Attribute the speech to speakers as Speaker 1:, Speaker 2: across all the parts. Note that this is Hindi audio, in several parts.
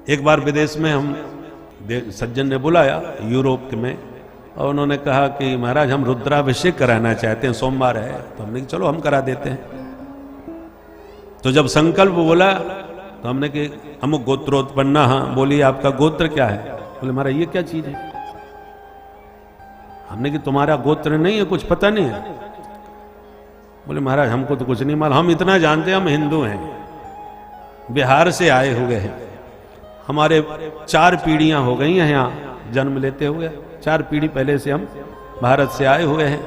Speaker 1: एक बार विदेश में हम सज्जन ने बुलाया यूरोप में, और उन्होंने कहा कि महाराज हम रुद्राभिषेक कराना चाहते हैं, सोमवार है। तो हमने कहा चलो हम करा देते हैं। तो जब संकल्प बोला तो हमने कि हम गोत्रोत्पन्न, हाँ बोलिए आपका गोत्र क्या है? बोले महाराज ये क्या चीज है? हमने कि तुम्हारा गोत्र नहीं है, कुछ पता नहीं है? बोले महाराज हमको तो कुछ नहीं मालूम, हम इतना जानते हैं हम हिंदू हैं, बिहार से आए हुए हैं, हमारे 4 पीढ़ियां हो गई हैं यहाँ जन्म लेते हुए, 4 पीढ़ी पहले से हम भारत से आए हुए हैं,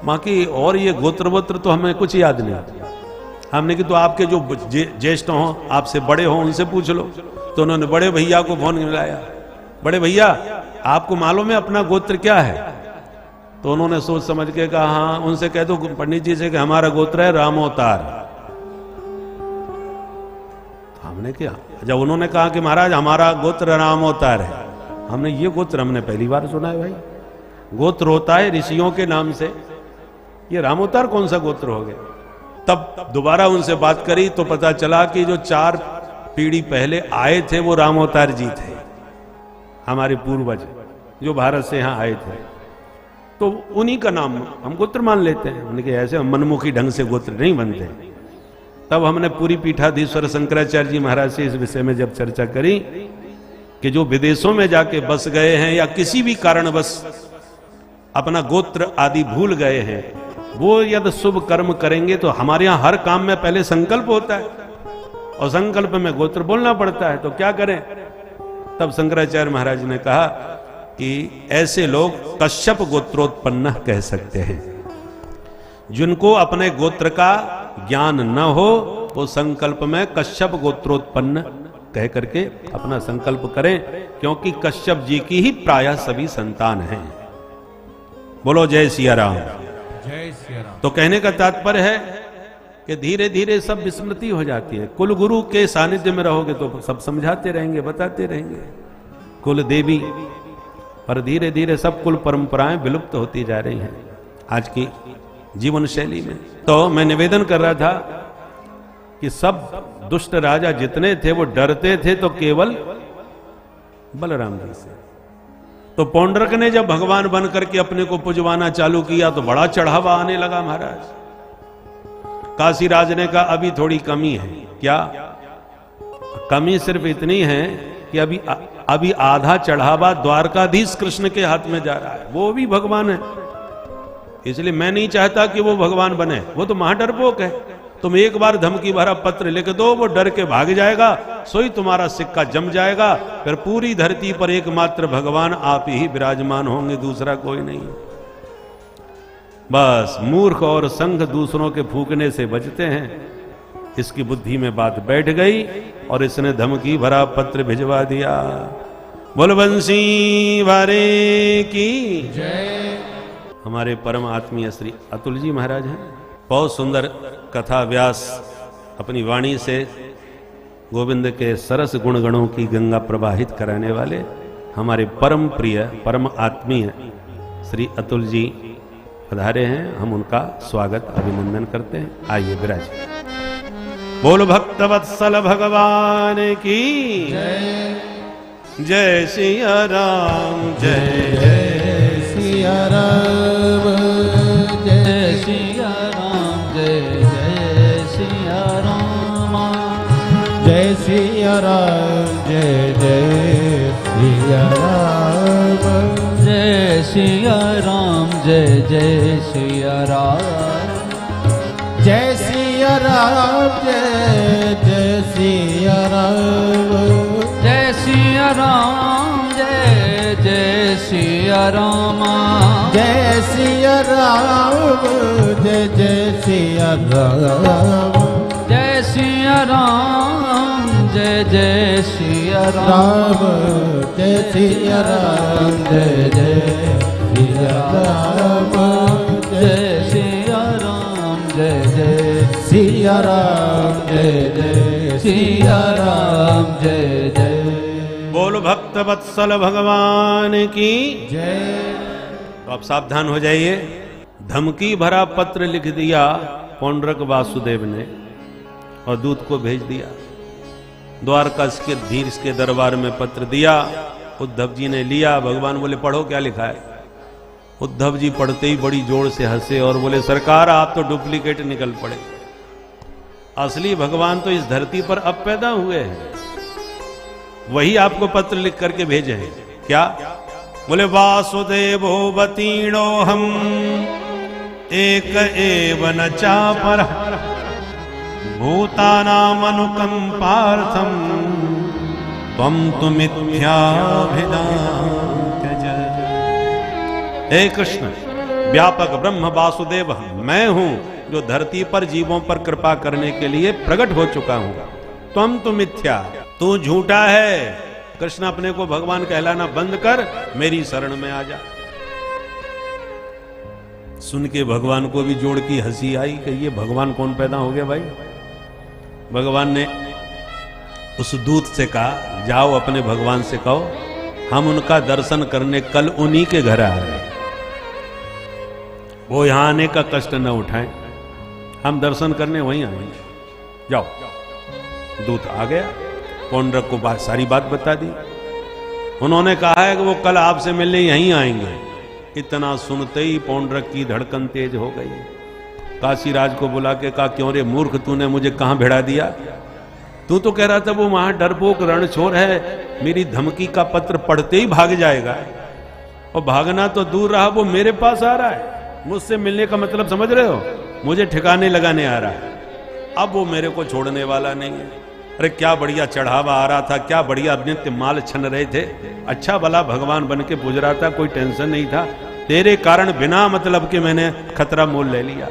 Speaker 1: बाकी और ये गोत्र वोत्र तो हमें कुछ याद नहीं। हमने कि तो आपके जो ज्येष्ठ हों, आपसे बड़े हों, उनसे पूछ लो। तो उन्होंने बड़े भैया को फोन मिलाया, बड़े भैया आपको मालूम है अपना गोत्र क्या है? तो उन्होंने सोच समझ के कहा हाँ। उनसे कह दो पंडित जी से कि हमारा गोत्र है रामोतार। हमने क्या, जब उन्होंने कहा कि महाराज हमारा गोत्र रामोतार है, हमने ये गोत्र हमने पहली बार सुना है भाई। गोत्र होता है ऋषियों के नाम से, ये रामोतार कौन सा गोत्र हो गया? तब दोबारा उनसे बात करी तो पता चला कि जो 4 पीढ़ी पहले आए थे वो रामोतार जी थे, हमारे पूर्वज जो भारत से यहाँ आए थे। तो उन्हीं का नाम हम गोत्र मान लेते हैं। उनके ऐसे मनमुखी ढंग से गोत्र नहीं बनते। तब हमने पूरी पीठाधीश्वर शंकराचार्य जी महाराज से इस विषय में जब चर्चा करी कि जो विदेशों में जाके बस गए हैं या किसी भी कारणवश अपना गोत्र आदि भूल गए हैं, वो यदि शुभ कर्म करेंगे तो हमारे यहाँ हर काम में पहले संकल्प होता है और संकल्प में गोत्र बोलना पड़ता है, तो क्या करें? तब शंकराचार्य महाराज ने कहा कि ऐसे लोग कश्यप गोत्रोत्पन्न कह सकते हैं। जिनको अपने गोत्र का ज्ञान न हो वो संकल्प में कश्यप गोत्रोत्पन्न कह करके अपना संकल्प करें, क्योंकि कश्यप जी की ही प्रायः सभी संतान हैं। बोलो जय सिया राम।
Speaker 2: जय सिया राम।
Speaker 1: तो कहने का तात्पर्य है कि धीरे धीरे सब विस्मृति हो जाती है। कुल गुरु के सानिध्य में रहोगे तो सब समझाते रहेंगे, बताते रहेंगे, कुल देवी, पर धीरे धीरे सब कुल परंपराएं विलुप्त होती जा रही हैं आज की जीवन शैली में। तो मैं निवेदन कर रहा था कि सब दुष्ट राजा जितने थे वो डरते थे तो केवल बलराम जी से। तो पौंड्रक ने जब भगवान बन करके अपने को पुजवाना चालू किया तो बड़ा चढ़ावा आने लगा महाराज। काशीराज ने कहा अभी थोड़ी कमी है। क्या कमी? सिर्फ इतनी है कि अभी आधा चढ़ावा द्वारकाधीश कृष्ण के हाथ में जा रहा है, वो भी भगवान है, इसलिए मैं नहीं चाहता कि वो भगवान बने। वो तो महाडरपोक है। तुम एक बार धमकी भरा पत्र लिख दो, वो डर के भाग जाएगा, सोई तुम्हारा सिक्का जम जाएगा, फिर पूरी धरती पर एकमात्र भगवान आप ही विराजमान होंगे, दूसरा कोई नहीं। बस मूर्ख और संघ दूसरों के फूकने से बचते हैं। इसकी बुद्धि में बात बैठ गई और इसने धमकी भरा पत्र भिजवा दिया। बोलबंसी वारे की
Speaker 2: जय।
Speaker 1: हमारे परम आत्मीय श्री अतुल जी महाराज हैं। बहुत सुंदर कथा व्यास अपनी वाणी से गोविंद के सरस गुणगणों की गंगा प्रवाहित कराने वाले हमारे परम प्रिय परम आत्मीय श्री अतुल जी पधारे हैं। हम उनका स्वागत अभिनंदन करते हैं। आइए विराजिए। बोल भक्त वत्सल भगवान की जय। जय सिया राम। जय
Speaker 2: जय सिया राम। जय सिया राम। जय जय सिया राम। जय सिया राम। जय जय सिया राम। जय सिया राम। जय जय सिया राम। जय सिया राम। जय जय सिया राम। जय सिया राम। जय जय सिया राम। जय सिया राम। जय जय सिया राम। जय सिया राम। जय जय सिया राम। जय सिया राम। जय जय सिया राम। जय सिया राम। जय जय सिया राम। जय जय सिया राम। जय जय।
Speaker 1: बोल भक्त वत्सल भगवान की
Speaker 2: जय।
Speaker 1: तो आप सावधान हो जाइए। धमकी भरा पत्र लिख दिया पौंड्रक वासुदेव ने और दूत को भेज दिया। द्वारका के धीर के दरबार में पत्र दिया। उद्धव जी ने लिया। भगवान बोले पढ़ो क्या लिखा है। उद्धव जी पढ़ते ही बड़ी जोर से हंसे और बोले सरकार आप तो डुप्लीकेट निकल पड़े, असली भगवान तो इस धरती पर अब पैदा हुए हैं, वही आपको पत्र लिख करके भेजे हैं। क्या? बोले वासुदेवो वतीणो हम एक एव न चापर भूतानाम अनुकंपार्थम त्वं तु मिथ्याभिधान त्यज। हे कृष्ण, व्यापक ब्रह्म वासुदेव मैं हूं जो धरती पर जीवों पर कृपा करने के लिए प्रकट हो चुका हूं। त्वं तु मिथ्या, तू झूठा है। कृष्ण अपने को भगवान कहलाना बंद कर, मेरी शरण में आ जा। सुन के भगवान को भी जोड़ की हंसी आई कि ये भगवान कौन पैदा हो गया भाई। भगवान ने उस दूत से कहा जाओ अपने भगवान से कहो हम उनका दर्शन करने कल उन्हीं के घर आ रहे हैं, वो यहां आने का कष्ट न उठाएं, हम दर्शन करने वहीं आएंगे। जाओ। दूत आ गया, पौंड्रक को सारी बात बता दी। उन्होंने कहा है कि वो कल आपसे मिलने यहीं आएंगे। इतना सुनते ही पौंड्रक की धड़कन तेज हो गई। काशीराज को बुला के कहा क्यों रे मूर्ख, तूने मुझे कहां भिड़ा दिया? तू तो कह रहा था वो वहां डरपोक रणछोर है, मेरी धमकी का पत्र पढ़ते ही भाग जाएगा, और भागना तो दूर रहा वो मेरे पास आ रहा है। मुझसे मिलने का मतलब समझ रहे हो? मुझे ठिकाने लगाने आ रहा है। अब वो मेरे को छोड़ने वाला नहीं है। अरे क्या बढ़िया चढ़ावा आ रहा था, क्या बढ़िया नित्य माल छन रहे थे, अच्छा भला भगवान बन के पूज रहा था, कोई टेंशन नहीं था। तेरे कारण बिना मतलब के मैंने खतरा मोल ले लिया।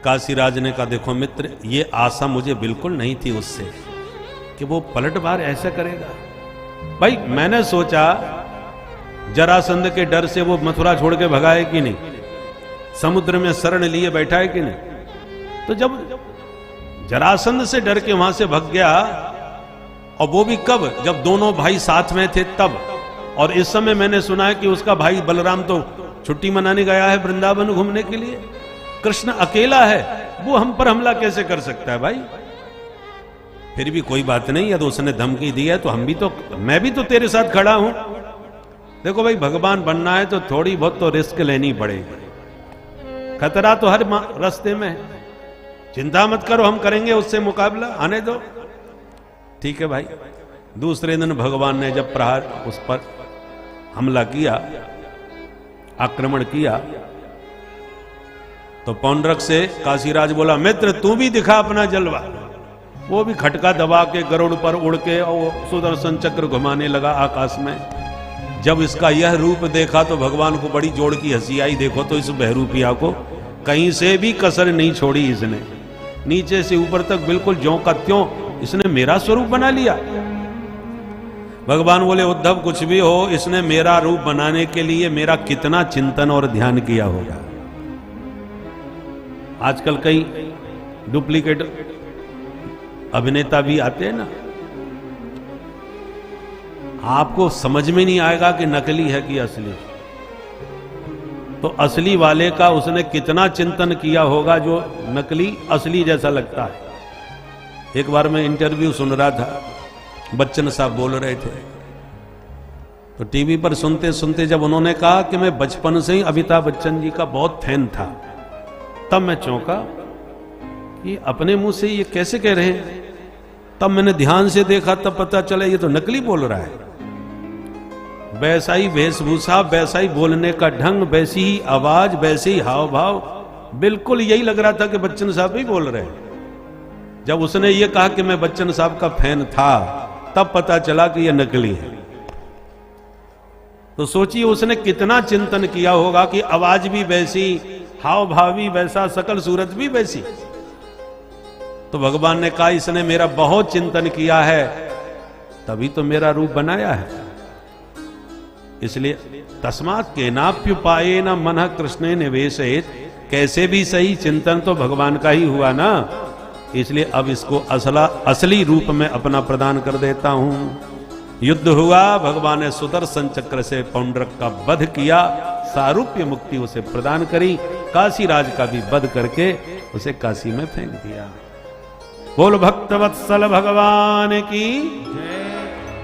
Speaker 1: काशीराज ने कहा देखो मित्र, ये आशा मुझे बिल्कुल नहीं थी उससे कि वो पलट बार ऐसा करेगा। भाई मैंने सोचा जरासंध के डर से वो मथुरा छोड़ के भगा है कि नहीं, समुद्र में शरण लिए बैठा है कि नहीं। तो जब जरासंध से डर के वहां से भग गया, और वो भी कब, जब दोनों भाई साथ में थे तब। और इस समय मैंने सुना है कि उसका भाई बलराम तो छुट्टी मनाने गया है वृंदावन घूमने के लिए। कृष्ण अकेला है, वो हम पर हमला कैसे कर सकता है भाई? फिर भी कोई बात नहीं, यदि उसने धमकी दी है तो हम भी तो, मैं भी तो तेरे साथ खड़ा हूं। देखो भाई भगवान बनना है तो थोड़ी बहुत तो रिस्क लेनी पड़ेगी, खतरा तो हर रास्ते में है। चिंता मत करो, हम करेंगे उससे मुकाबला, आने दो। ठीक है भाई। दूसरे दिन भगवान ने जब प्रहार उस पर हमला किया, आक्रमण किया, तो पौंड्रक से काशीराज बोला मित्र तू भी दिखा अपना जलवा। वो भी खटका दबा के गरुड़ पर उड़ के और सुदर्शन चक्र घुमाने लगा आकाश में। जब इसका यह रूप देखा तो भगवान को बड़ी जोड़ की हंसी आई। देखो तो इस बहरूपिया को कहीं से भी कसर नहीं छोड़ी इसने, नीचे से ऊपर तक बिल्कुल ज्यों का त्यों इसने मेरा स्वरूप बना लिया। भगवान बोले उद्धव कुछ भी हो, इसने मेरा रूप बनाने के लिए मेरा कितना चिंतन और ध्यान किया होगा। आजकल कई डुप्लीकेट अभिनेता भी आते हैं ना, आपको समझ में नहीं आएगा कि नकली है कि असली। तो असली वाले का उसने कितना चिंतन किया होगा जो नकली असली जैसा लगता है। एक बार मैं इंटरव्यू सुन रहा था, बच्चन साहब बोल रहे थे, तो टीवी पर सुनते सुनते जब उन्होंने कहा कि मैं बचपन से ही अमिताभ बच्चन जी का बहुत फैन था, तब मैं चौंका कि अपने मुंह से ये कैसे कह रहे हैं। तब मैंने ध्यान से देखा, तब पता चला ये तो नकली बोल रहा है। वैसा ही वेशभूषा, वैसा ही बोलने का ढंग, वैसी ही आवाज, वैसे ही हाव भाव, बिल्कुल यही लग रहा था कि बच्चन साहब ही बोल रहे हैं। जब उसने ये कहा कि मैं बच्चन साहब का फैन था, तब पता चला कि यह नकली है। तो सोचिए उसने कितना चिंतन किया होगा कि आवाज भी वैसी, हाव भाव भी वैसा, सकल सूरत भी वैसी। तो भगवान ने कहा इसने मेरा बहुत चिंतन किया है, तभी तो मेरा रूप बनाया है। इसलिए तस्मात् केनाप्युपाये न मनः कृष्णे निवेशयेत्, कैसे भी सही चिंतन तो भगवान का ही हुआ ना। इसलिए अब इसको असली रूप में अपना प्रदान कर देता हूं। युद्ध हुआ, भगवान ने सुदर्शन चक्र से पौंड्रक का वध किया, सारूप्य मुक्ति उसे प्रदान करी, काशी राज का भी वध करके उसे काशी में फेंक दिया। बोल भक्त वत्सल भगवान की
Speaker 2: जय।